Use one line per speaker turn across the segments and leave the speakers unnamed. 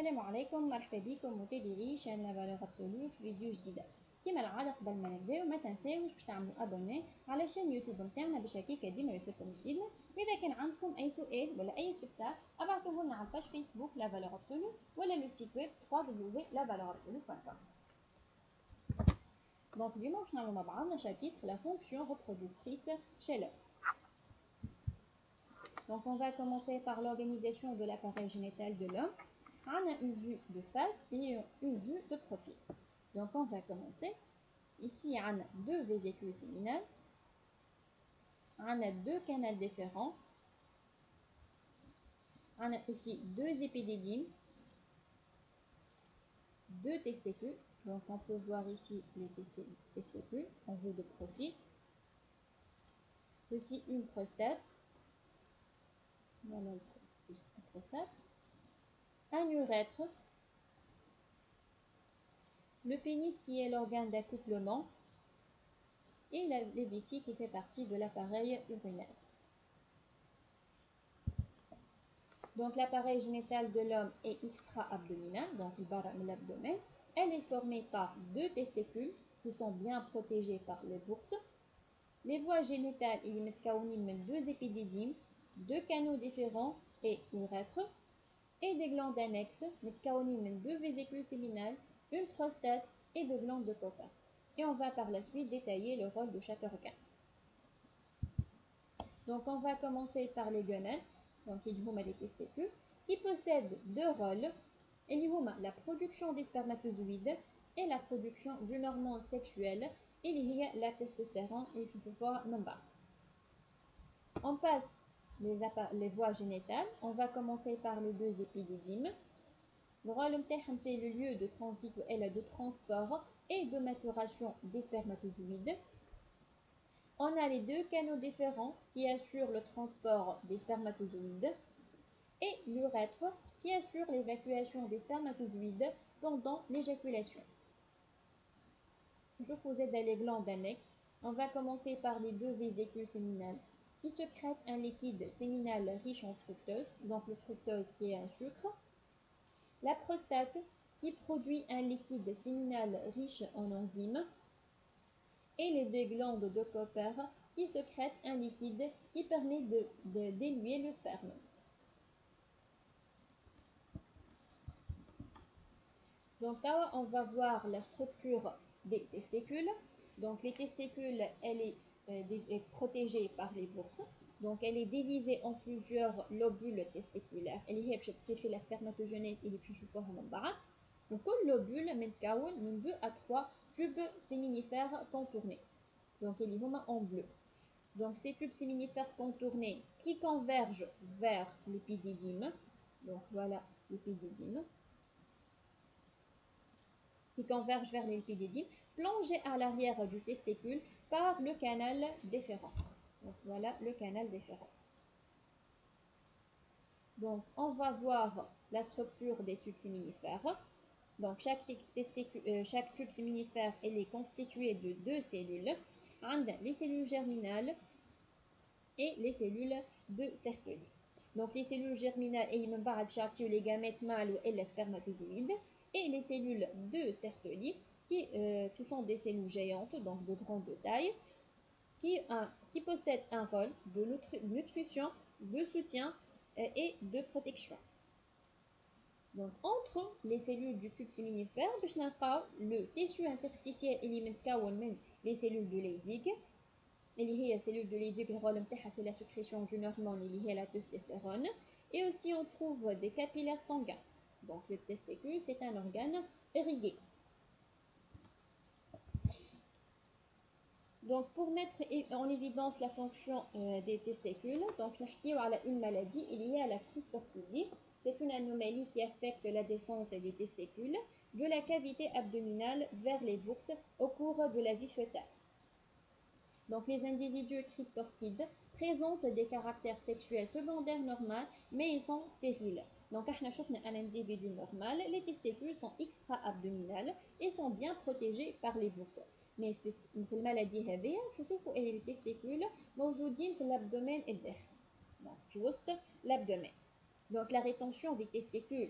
السلام عليكم، مرحبا بكم متابعي شان لا فالور ابسولو في فيديو جديده. كما العاده قبل ما نبداو ما تنساوش باش تعملوا ابوني على شان يوتيوب نتاعنا باش هكاك ديما يوصلكم جديدنا. واذا كان عندكم اي سؤال ولا اي استفسار ابعثوه لنا على الباج فيسبوك لا فالور ابسولو ولا لو سيت ويب www.lavaleursabsolu.com. دونك اليوم باش نعملوا مع بعضنا شابيتر لا فونكسيون reproductrice chez l'homme. Donc on va commencer par l'organisation de l'appareil génital de l'homme. On a une vue de face et une vue de profil. Donc on va commencer. Ici on a deux vésicules séminales. On a deux canaux différents. On a aussi deux épidédymes, deux testicules. Donc on peut voir ici les testicules en vue de profil. Aussi une prostate. Voilà la prostate. Un urètre. Le pénis qui est l'organe d'accouplement et la vessie qui fait partie de l'appareil urinaire. Donc l'appareil génital de l'homme est extra-abdominal, donc il barre l'abdomen. Elle est formée par deux testicules qui sont bien protégés par les bourses. Les voies génitales, il y a deux épidédymes, deux canaux différents et urètre. Et des glandes annexes, deux vésicules séminales, une prostate et deux glandes de Cooper. Et on va par la suite détailler le rôle de chaque organe. Donc on va commencer par les gonades, donc il y a les testicules, qui possèdent deux rôles. Il y a la production des spermatozoïdes et la production d'une hormone sexuelle. Il y a la testostérone et tout. On passe les voies génitales. On va commencer par les deux épidédymes. Le rôle c'est le lieu de transit et de transport et de maturation des spermatozoïdes. On a les deux canaux différents qui assurent le transport des spermatozoïdes et l'urètre qui assure l'évacuation des spermatozoïdes pendant l'éjaculation. Je vous aide à les glandes annexes. On va commencer par les deux vésicules séminales qui sécrètent un liquide séminal riche en fructose, donc le fructose qui est un sucre. La prostate qui produit un liquide séminal riche en enzymes et les deux glandes de Cooper qui sécrètent un liquide qui permet d'éluer le sperme. Donc là, on va voir la structure des testicules. Donc les testicules, elle est protégée par les bourses. Donc elle est divisée en plusieurs lobules testiculaires. Elle est la spermatogenèse et les donc le lobule متكون من 2 à 3 tubes séminifères contournés. Donc ils sont en bleu. Donc ces tubes séminifères contournés qui convergent vers l'épidédyme. Donc voilà l'épidédyme. Qui convergent vers l'épidédyme, plongés à l'arrière du testicule par le canal déférent. Donc voilà le canal déférent. Donc on va voir la structure des tubes séminifères. Donc chaque tube séminifère est constitué de deux cellules, les cellules germinales et les cellules de Sertoli. Donc les cellules germinales les gamètes mâles et les spermatozoïdes, et les cellules de Sertoli qui sont des cellules géantes, donc de grande taille, qui possèdent un rôle de nutrition, de soutien et de protection. Donc entre les cellules du tube séminifère, le tissu interstitiel les cellules de Leydig. Les cellules de Leydig, le rôle c'est la sécrétion d'une hormone liée à la testostérone. Et aussi on trouve des capillaires sanguins. Donc le testicule c'est un organe irrigué. Donc pour mettre en évidence la fonction des testicules, donc on a une maladie liée à la cryptorchidie. C'est une anomalie qui affecte la descente des testicules de la cavité abdominale vers les bourses au cours de la vie fœtale. Donc les individus cryptorchides présentent des caractères sexuels secondaires normaux, mais ils sont stériles. Donc un individu normal, les testicules sont extra-abdominales et sont bien protégés par les bourses. Mais في المالادي هذه تشوفوا les testicules موجودين في l'abdomen الداخلي. Donc في وسط l'abdomen. Donc la rétention des testicules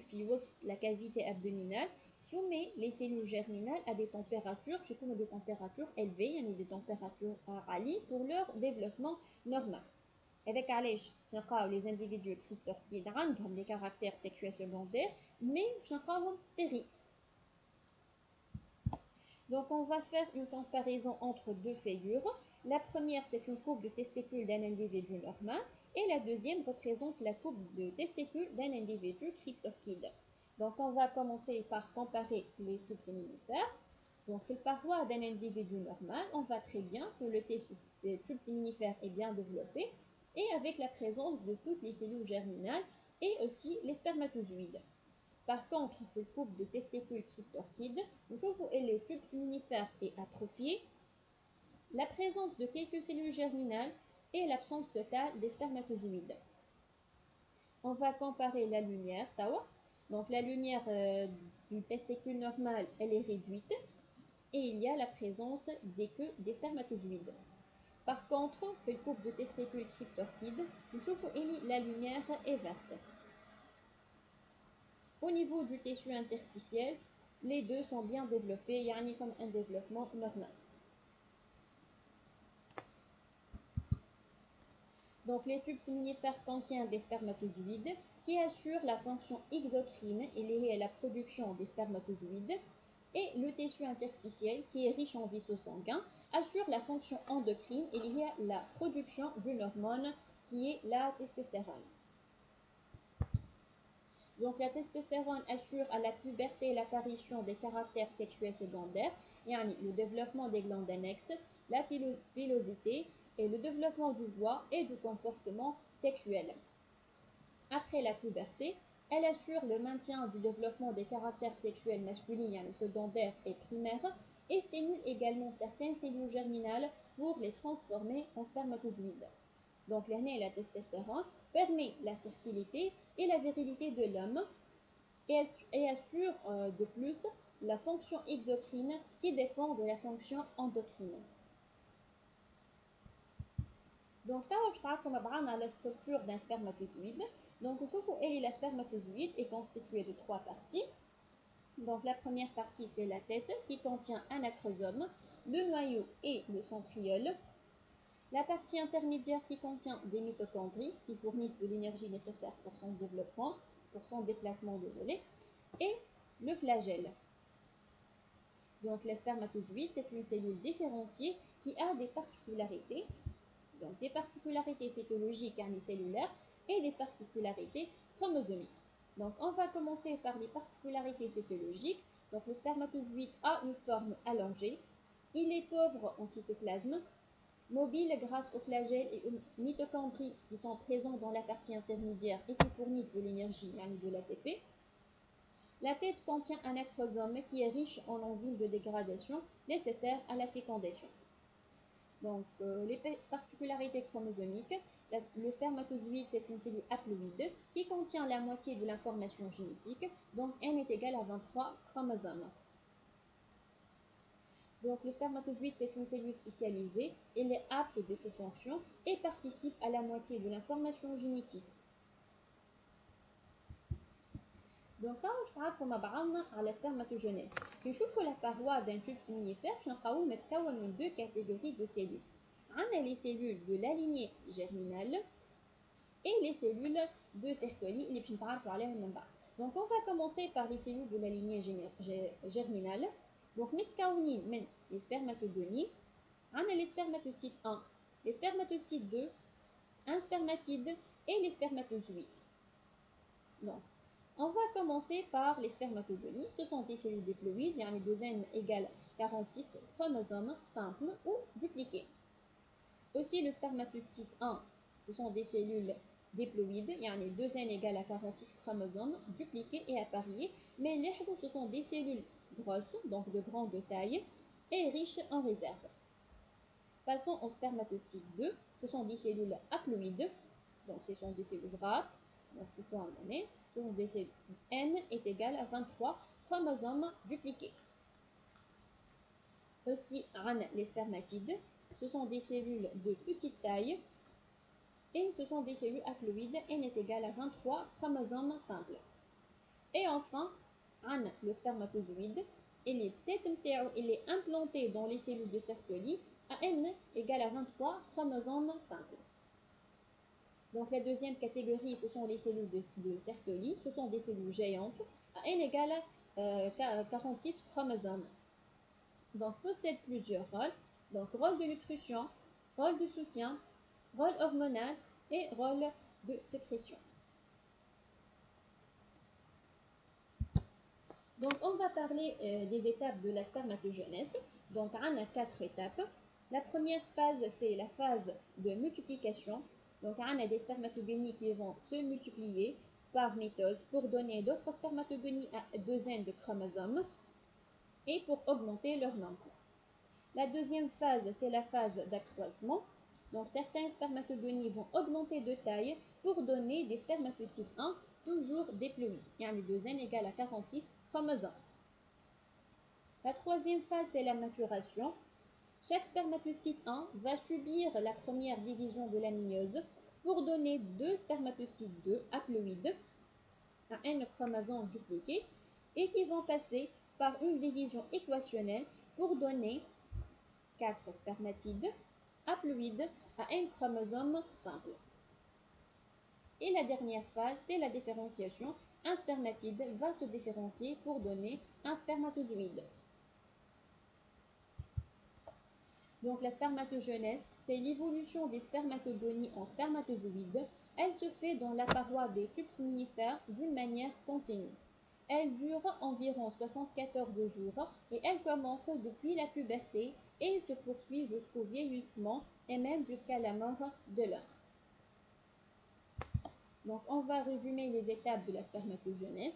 la cavité abdominale soumet les cellules germinales à des températures, des températures élevées, des températures عالية pour leur développement normal. هذاك علاش نلقاو les individus cryptorchides عندهم des caractères sexuels secondaires mais باش نلقاوهم stériles. Donc on va faire une comparaison entre deux figures. La première, c'est une coupe de testicules d'un individu normal et la deuxième représente la coupe de testicules d'un individu cryptorchide. Donc on va commencer par comparer les tubes séminifères. Donc sur le paroi d'un individu normal, on voit très bien que le tube séminifère est bien développé et avec la présence de toutes les cellules germinales et aussi les spermatozoïdes. Par contre, sur le couple de testicules cryptorchides, le tube séminifère est atrophié, la présence de quelques cellules germinales et l'absence totale des spermatozoïdes. On va comparer la lumière, donc la lumière du testicule normal, elle est réduite et il y a la présence des queues des spermatozoïdes. Par contre, sur le couple de testicules cryptorchides, la lumière est vaste. Au niveau du tissu interstitiel, les deux sont bien développés, il y a un développement normal. Donc les tubes séminifères contiennent des spermatozoïdes qui assurent la fonction exocrine et liée à la production des spermatozoïdes. Et le tissu interstitiel, qui est riche en vaisseaux sanguins, assure la fonction endocrine et liée à la production d'une hormone qui est la testostérone. Donc la testostérone assure à la puberté l'apparition des caractères sexuels secondaires, le développement des glandes annexes, la pilosité et le développement du voix et du comportement sexuel. Après la puberté, elle assure le maintien du développement des caractères sexuels masculins, secondaires et primaires, et stimule également certaines cellules germinales pour les transformer en spermatozoïdes. Donc la testostérone permet la fertilité et la virilité de l'homme et assure de plus la fonction exocrine qui dépend de la fonction endocrine. Donc là, je parle comme la structure d'un spermatozoïde. Donc la spermatozoïde est constituée de trois parties. Donc la première partie, c'est la tête qui contient un acrosome, le noyau et le centriole. La partie intermédiaire qui contient des mitochondries qui fournissent de l'énergie nécessaire pour son développement, pour son déplacement, et le flagelle. Donc le spermatozoïde, c'est une cellule différenciée qui a des particularités. Donc des particularités cytologiques cellulaires et des particularités chromosomiques. Donc on va commencer par les particularités cytologiques. Donc le spermatozoïde a une forme allongée. Il est pauvre en cytoplasme, mobile grâce aux flagelles et aux mitochondries qui sont présents dans la partie intermédiaire et qui fournissent de l'énergie, de l'ATP. La tête contient un acrosome qui est riche en enzymes de dégradation nécessaires à la fécondation. Donc, les particularités chromosomiques, le spermatozoïde, c'est une cellule haploïde qui contient la moitié de l'information génétique, donc n est égal à 23 chromosomes. Donc, le spermatozoïde, c'est une cellule spécialisée, elle est apte de ses fonctions et participe à la moitié de l'information génétique. Donc là, je parle à la spermatogenèse. Quand je vois la paroi d'un tube séminifère, je vais deux catégories de cellules. On a les cellules de la lignée germinale et les cellules de Sertoli. Donc on va commencer par les cellules de la lignée germinale. Donc les spermatogonies. On a les spermatocytes 1, les spermatocytes 2, un spermatide et les spermatozoïdes. Donc, on va commencer par les spermatogonies. Ce sont des cellules diploïdes, il y a une douzaine égale 46 chromosomes simples ou dupliqués. Aussi, le spermatocyte 1, ce sont des cellules diploïdes, il y a une douzaine égale à 46 chromosomes dupliqués et appariés. Mais les hajous, ce sont des cellules grosses, donc de grande taille, et riches en réserve. Passons au spermatocyte 2, ce sont des cellules haploïdes, donc ce sont des cellules rares. Donc, il faut en donner. Donc, N est égal à 23 chromosomes dupliqués. Aussi, les spermatides, ce sont des cellules de petite taille et ce sont des cellules haploïdes. N est égal à 23 chromosomes simples. Et enfin, le spermatozoïde, il est implanté dans les cellules de Sertoli à N égale à 23 chromosomes simples. Donc la deuxième catégorie, ce sont les cellules de Sertoli, ce sont des cellules géantes à N égale à 46 chromosomes. Donc possèdent plusieurs rôles, donc rôle de nutrition, rôle de soutien, rôle hormonal et rôle de sécrétion. Donc on va parler des étapes de la spermatogenèse. Donc on a 4 étapes. La première phase, c'est la phase de multiplication. Donc on a des spermatogonies qui vont se multiplier par mitose pour donner d'autres spermatogonies à 2 N de chromosomes et pour augmenter leur nombre. La deuxième phase, c'est la phase d'accroissement. Donc certains spermatogonies vont augmenter de taille pour donner des spermatocytes 1 toujours diploïdes. Les 2 N égale à 46 chromosomes. La troisième phase, c'est la maturation. Chaque spermatocyte 1 va subir la première division de la méiose pour donner 2 spermatocytes 2 haploïdes à N chromosomes dupliqués et qui vont passer par une division équationnelle pour donner 4 spermatides haploïdes à N chromosomes simples. Et la dernière phase, c'est la différenciation. Un spermatide va se différencier pour donner un spermatozoïde. Donc la spermatogenèse, c'est l'évolution des spermatogonies en spermatozoïdes. Elle se fait dans la paroi des tubes séminifères d'une manière continue. Elle dure environ 74 jours et elle commence depuis la puberté et se poursuit jusqu'au vieillissement et même jusqu'à la mort de l'homme. Donc on va résumer les étapes de la spermatogenèse.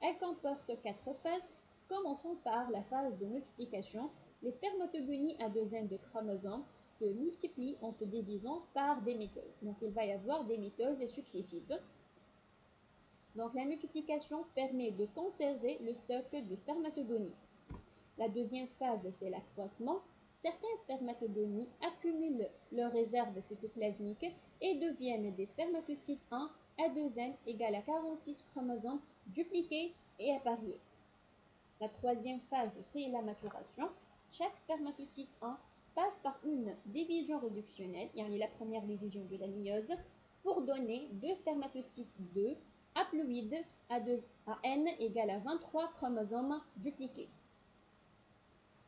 Elle comporte 4 phases. Commençons par la phase de multiplication. Les spermatogonies à 2 N de chromosomes se multiplient en se divisant par des mitoses. Donc il va y avoir des mitoses successives. Donc la multiplication permet de conserver le stock de spermatogonies. La deuxième phase, c'est l'accroissement. Certains spermatogonies accumulent leurs réserves cytoplasmiques et deviennent des spermatocytes 1 à 2 N égale à 46 chromosomes dupliqués et appariés. La troisième phase, c'est la maturation. Chaque spermatocyte 1 passe par une division réductionnelle, la première division de la méiose, pour donner 2 spermatocytes 2 haploïdes à N égale à 23 chromosomes dupliqués.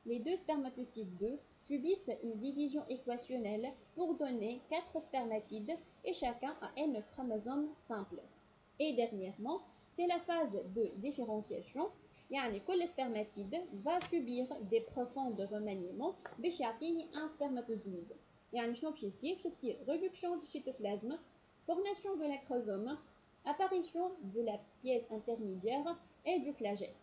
Les 2 spermatocytes 2 subissent une division équationnelle pour donner 4 spermatides et chacun a N chromosomes simples. Et dernièrement, c'est la phase de différenciation. كل spermatide va subir des profonds remaniements باش يعطيه un spermatozoïde. شنو باش يصير réduction du cytoplasme, formation de l'acrosome, apparition de la pièce intermédiaire et du flagelle.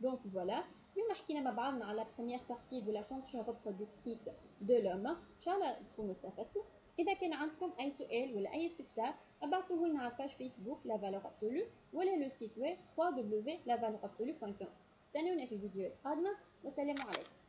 Donc voilà, بما حكينا مع بعضنا على première partie de la fonction reproductrice de l'homme. ان شاء الله تكونوا استفدتوا. إذا كان عندكم أي سؤال ولا أي استفسار ابعتوه لنا على الباج فيسبوك لا فالور ابسولو ولا لو سيت ويب www.lavalorabsolue.com. استنونا في الفيديوهات القادمة والسلام عليكم.